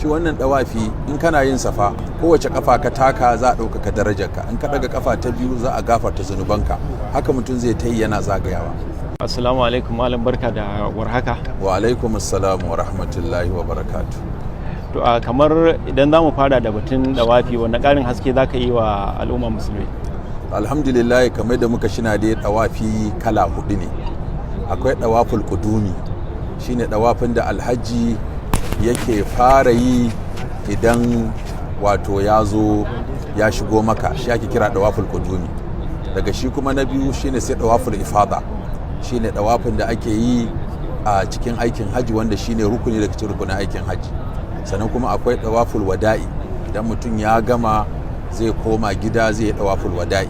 shi wannan dawafi in kana yin safa kowace kafa ka taka za a ɗaukaka darajarka, in ka daga kafa ta biyu za a gafarta zunubanka, haka mutum zai ta yi yana zagayawa. Assalamu alaikum malam, barka da warhaka. Wa alaikum assalam wa rahmatullahi wa barakatuh. To kamar idan za mu fara da batun dawafi, wanda ƙarin haske za ka yi wa al'umma musulmi? Alhamdulillah, kamar da muka shina dai dawafi kala hudu ne. Akwai dawaful kudumi, shine dawafin da alhaji yake fara yi idan wato ya zo ya shigo maka, shi ake kira dawaful kudumi. Daga shi kuma na biyu shine sai dawaful ifada, shine dawafin da ake yi a cikin aikin haji, wanda shine rukuni daga cikin rukunin aikin haji. Sannan kuma akwai dawaful wada'i, idan mutum ya gama zai koma gida zai yi dawaful wada'i,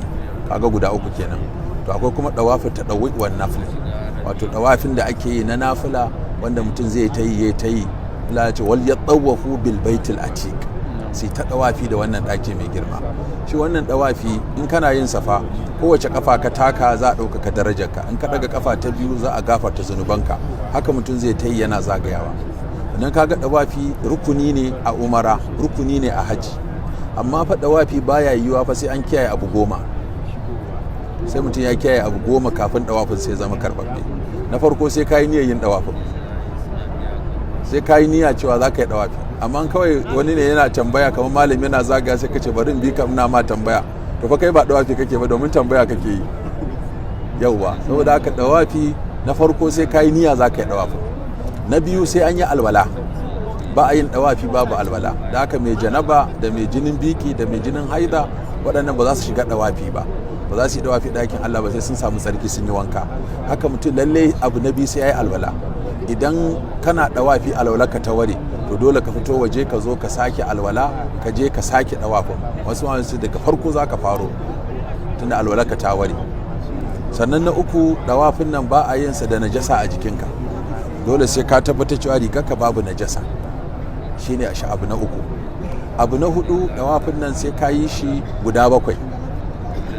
kaga guda uku kenan. To akwai kuma dawaful tadawwi wan nafil, wato dawafin da ake yi na nafila wanda mutum zai ta yi Allah ya ce wal yatawafu bil baitil atiq, sai ta dawafi da wannan daki mai girma. Shi wannan dawafi in kana yin safa kowace kafa ka taka za a ɗaukaka darajarka, in ka daga kafa ta biyu za a gafarta zunubanka, haka mutum zai ta yi yana zagayawa. Idan ka ga dawafi rukuni ne a umara, rukuni ne a haji, amma fa dawafi baya yiwuwa fa sai an kiyaye abu 10, sai mutum ya kiyaye abu 10 kafin dawafin sai zama karbabbe. Na farko sai ka yi niyyar yin dawafin, sai ka yi niyya cewa za ka yi dawafi. Amma kawai wani ne yana tambaya kamar malami yana zagaya sai ka ce bari in bi ka ina ma tambaya, to fa kai ba dawafi kake ba, domin tambaya kake yi. Yauwa, saboda haka dawafi na farko sai ka yi niyya za ka yi dawafin. Na biyu sai an yi alwala, ba a yin dawafi babu alwala, da haka mai janaba da mai jinin biki da mai jinin haida waɗannan ba za su shiga dawafi ba za su yi dawafi ɗakin Allah ba sai sun samu tsarki sun yi wanka. Haka mutum lalle abu na biyu sai ya yi alwala. Idan kana dawafi alwala ka ta ware, to dole ka fito waje ka zo ka sake alwala, ka je ka sake dawafin. Wasu su daga farko za ka faro tunda alwala ka ta ware. Sannan na uku, dawafin nan ba a yin sa da najasa a jikinka, dole sai ka tabbatar cewa rigarka babu najasa, shine abu na uku. Abu na hudu, dawafin nan sai ka yi shi guda 7.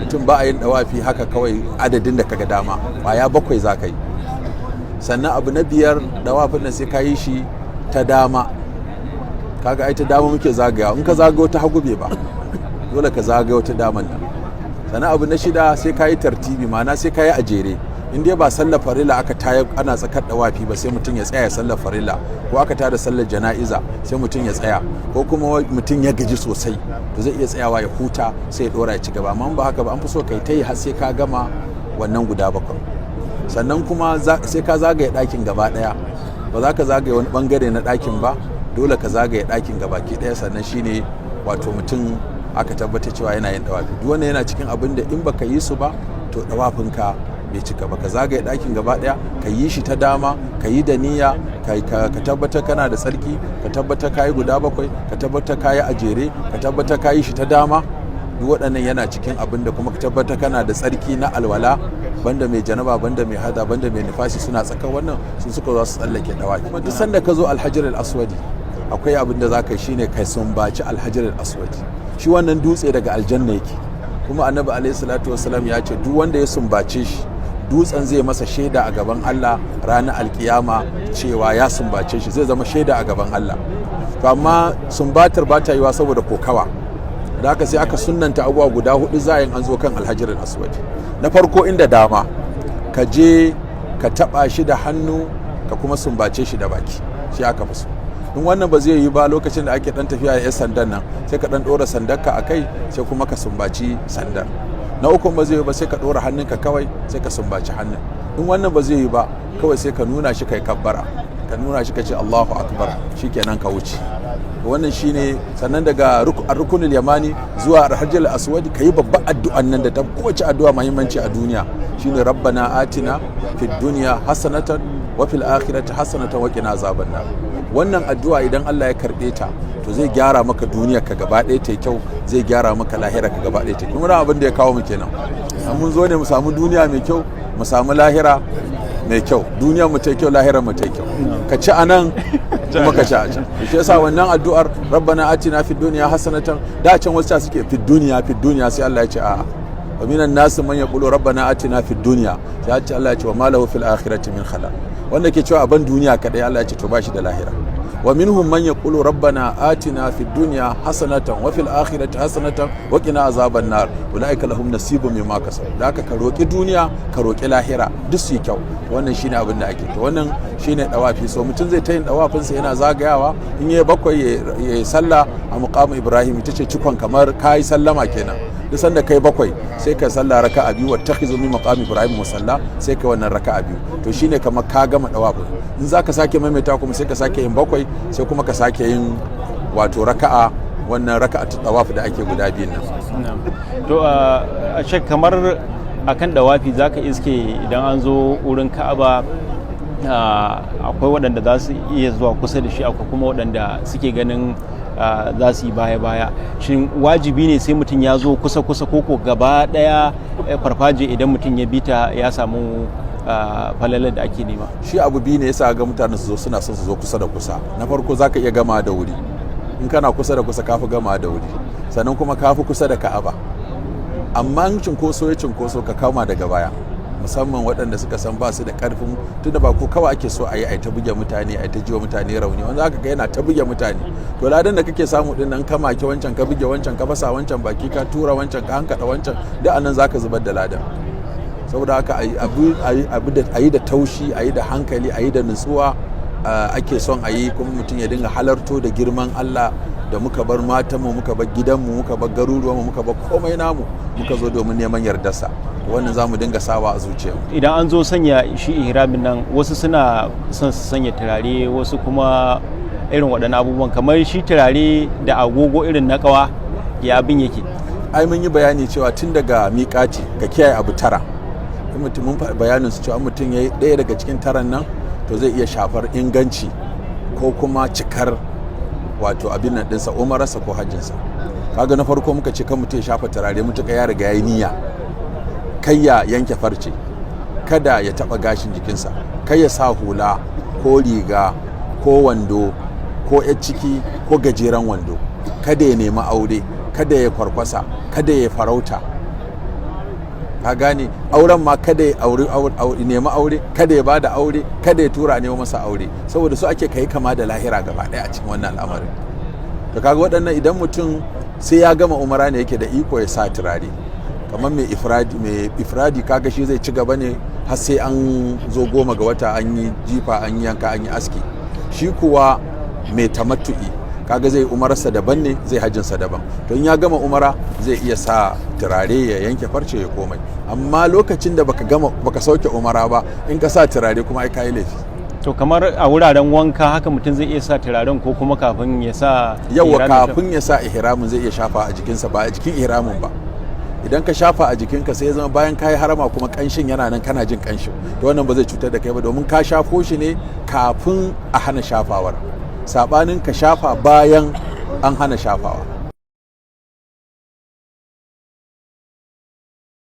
Mutum ba a yin dawafi haka kawai adadin da kaga dama, kwaya 7 za ka yi. Sannan abu na 5, dawafin nan sai ka yi shi ta dama, kaga ai ta dama muke zagayawa, in ka zagayo ta hagu bai ba, dole ka zagayo ta daman nan. Sannan abu na 6 sai ka yi tartibi, ma'ana sai ka yi a jere. In dai ba sallar farilla aka tayar ana tsakar dawafi ba sai mutum ya tsaya ya sallar farilla, ko aka tada sallar jana'iza sai mutum ya tsaya, ko kuma mutum ya gaji sosai to zai iya tsayawa ya huta sai ya dora ya ci gaba. Amma ba haka ba, an fi so kai ta yi har sai ka gama wannan guda 7. Sannan kuma sai ka zagaye ɗakin gaba ɗaya, ba za ka zagaye wani bangare na ɗakin ba, dole ka zagaye ɗakin gabaki ɗaya. Sannan shine wato mutum aka tabbata cewa yana yin dawafi. Duk wannan yana cikin abin da in baka yi su ba to dawafinka bai cika ba. Ka zagaye ɗakin gaba ɗaya, ka yi shi ta dama, ka yi da niyya, ka tabbatar kana da tsarki, ka tabbatar ka yi guda 7, ka tabbatar ka yi a jere, ka tabbatar ka yi shi ta dama. Duk waɗannan yana cikin abin da kuma ka tabbatar kana da tsarki na alwala, banda mai janaba, banda mai hada, banda mai nifasi suna tsakan wannan, su suka za su tsallake dawafi. Kuma duk sanda ka zo alhajar al-aswadi akwai abin da za ka yi shine kai sumbaci alhajar al-aswadi. Shi wannan dutse daga aljanna yake, kuma annabi alaihi salatu wasalam ya ce duk wanda ya sumbace shi dutsen zai masa shaida a gaban Allah ranar alkiyama cewa ya sumbace shi, zai zama shaida a gaban Allah. To amma sumbatar ba ta yiwa saboda kokawa, da haka sai aka sunnanta abubuwa guda 4 zayin an zo kan alhajar al-aswad. Na farko, inda dama ka je ka taba shi da hannu ka kuma sumbace shi da baki, shi aka fi so. In wannan ba zai yi ba, lokacin da ake dan tafiya da 'yan sandan nan sai ka dan dora sandarka a kai sai kuma ka sumbaci sandar. Na uku ba zai yi ba, sai ka dora hannunka kawai sai ka sumbaci hannun. In wannan ba zai yi ba, kawai sai ka nuna shi kai kabbara, ka nuna shi ka ce Allahu akbar, shikenan ka wuce. Wannan shine. Sannan daga rukunul yamani zuwa alhajar al-aswad ka yi babban addu'an nan da ta kowace addu'a muhimmanci a duniya, shine rabbana atina fid dunya hasanatan wa fil akhirati hasanatan wa qina azaban nar. Wannan addu'a idan Allah ya karbe ta to zai gyara maka duniyar ka gaba ɗaya ta kyau, zai gyara maka lahira ka gaba ɗaya ta kyau. Kuma abin da ya kawo mu kenan, mun zo ne mu samu duniya mai kyau, mu samu lahira mai kyau. Duniyar mu ta kyau, lahirar mu ta kyau. Ka ci anan kuma ka ci a can. Shi yasa wannan addu'ar rabbana atina fid dunya hasanatan, da can wasu suke fid dunya sai Allah ya ce a'a, wa minan nas man yaqulu rabbana atina fid dunya, sai Allah ya ce wa ma lahu fil akhirati min khalaq. Wanda ke cewa a ban duniya kadai, Allah ya ce to ba shi da lahira. wa minhum man yaqulu rabbana atina fid dunya hasanatan wa fil akhirati hasanatan wa qina azaban nar ulaika lahum nasibun mimma kasabu. Da haka ka roki duniya ka roki lahira duk su yi kyau. Wannan shine abin da ake. To wannan shine dawafi. So mutum zai ta yin dawafin sa yana zagayawa, in yayi bakwai ya sallah a muqam Ibrahim, ita ce cikon kamar kai sallama kenan. Duk sanda kai bakwai sai ka sallah raka'a biyu, wattakhizu min maqam Ibrahim musalla, sai ka wannan raka'a biyu. To shine kamar ka gama dawafin. In zaka sake maimaita kuma sai ka sake yin bakwai, sai kuma ka sake yin wato raka'a, wannan raka'a ta dawaf da ake guda biyun nan. To a shek kamar akan dawafi zaka iske idan an zo wurin Ka'aba akwai waɗanda za su iya zuwa kusa da shi, akwai kuma waɗanda suke ganin za su yi baya-baya. Shin wajibi ne sai mutum ya zo kusa-kusa koko gaba ɗaya farfaje idan mutum ya bita ya samu falalar da ake nema? Shi abu biyu ne yasa ga mutane su zo suna son su zo kusa da kusa. Na farko zaka iya gama da wuri, in kana kusa da kusa kafi gama da wuri, sannan kuma kafi kusa da Ka'aba. Amma in cinkoso ya cinkoso ka kama daga baya, musamman waɗanda suka san ba su da ƙarfin, tunda ba ko kawai ake so a yi ta buge mutane, a ta jiwa mutane rauni, wanda aka ga yana ta buge mutane. To ladan da kake samu din nan, ka maki wancan, ka buge wancan, ka fasa wancan baki, ka tura wancan, ka hankada wancan, duk anan zaka zubar da ladan. Saboda haka a yi da taushi, a yi da hankali, a yi da nutsuwa ake son a yi, kuma mutum ya dinga halarto da girman Allah da muka bar matanmu, muka bar gidanmu, muka bar garuruwanmu, muka bar komai namu, muka zo domin neman yardarsa. Wannan za mu dinga sawa a zuciya. Idan an zo sanya shi ihramin nan, wasu suna son su sanya turare, wasu kuma irin waɗannan abubuwan, kamar shi turare da agogo irin na ƙawa, ya abin yake? Ai mun yi bayani cewa tun daga miƙati ka kiyaye abu tara. In mutum mun bayanin su cewa mutum ya yi ɗaya daga cikin taran nan, to zai iya shafar inganci ko kuma cikar wato abin nan ɗinsa, umararsa ko hajjinsa. Kaga na farko muka ce kan mutum ya shafa turare mutuka ya riga ya yi niyya, kai ya yanke farce, kada ya taba gashin jikinsa, kai ya sa hula ko riga ko wando ko yar ciki ko gajeren wando, kada ya nemi aure, kada ya kwarkwasa, kada ya farauta. Ka gane, auren ma kada ya nemi aure, kada ya bada aure, kada ya tura nemo masa aure, saboda su ake kai kama da lahira gaba daya a cikin wannan al'amarin. To kaga waɗannan idan mutum sai ya gama umara ne yake da iko ya sa turare. Kamar mai ifradi kaga shi zai ci gaba ne har sai an zo 10 ga wata an yi jifa, an yi yanka, an yi aski. Shi kuwa mai tamattu'i kaga zai umararsa daban ne, zai hajjinsa daban. To in ya gama umara zai iya sa turare, ya yanke farce, ya komai. Amma lokacin da baka sauke umara ba, in ka sa turare kuma ai kai laifi. To kamar a wuraren wanka haka mutum zai iya sa turaren, ko kuma kafin ya sa yawa kafin ya sa ihramin zai iya shafa a jikinsa, ba a jikin ihramin ba. Idan ka shafa a jikinka sai ya zama bayan kayi harama kuma kanshin yana nan, kana jin kanshin, to wannan ba zai cutar da kai ba, domin ka shafo shi ne kafin a hana shafawar, sabanin ka shafa bayan an hana shafawa.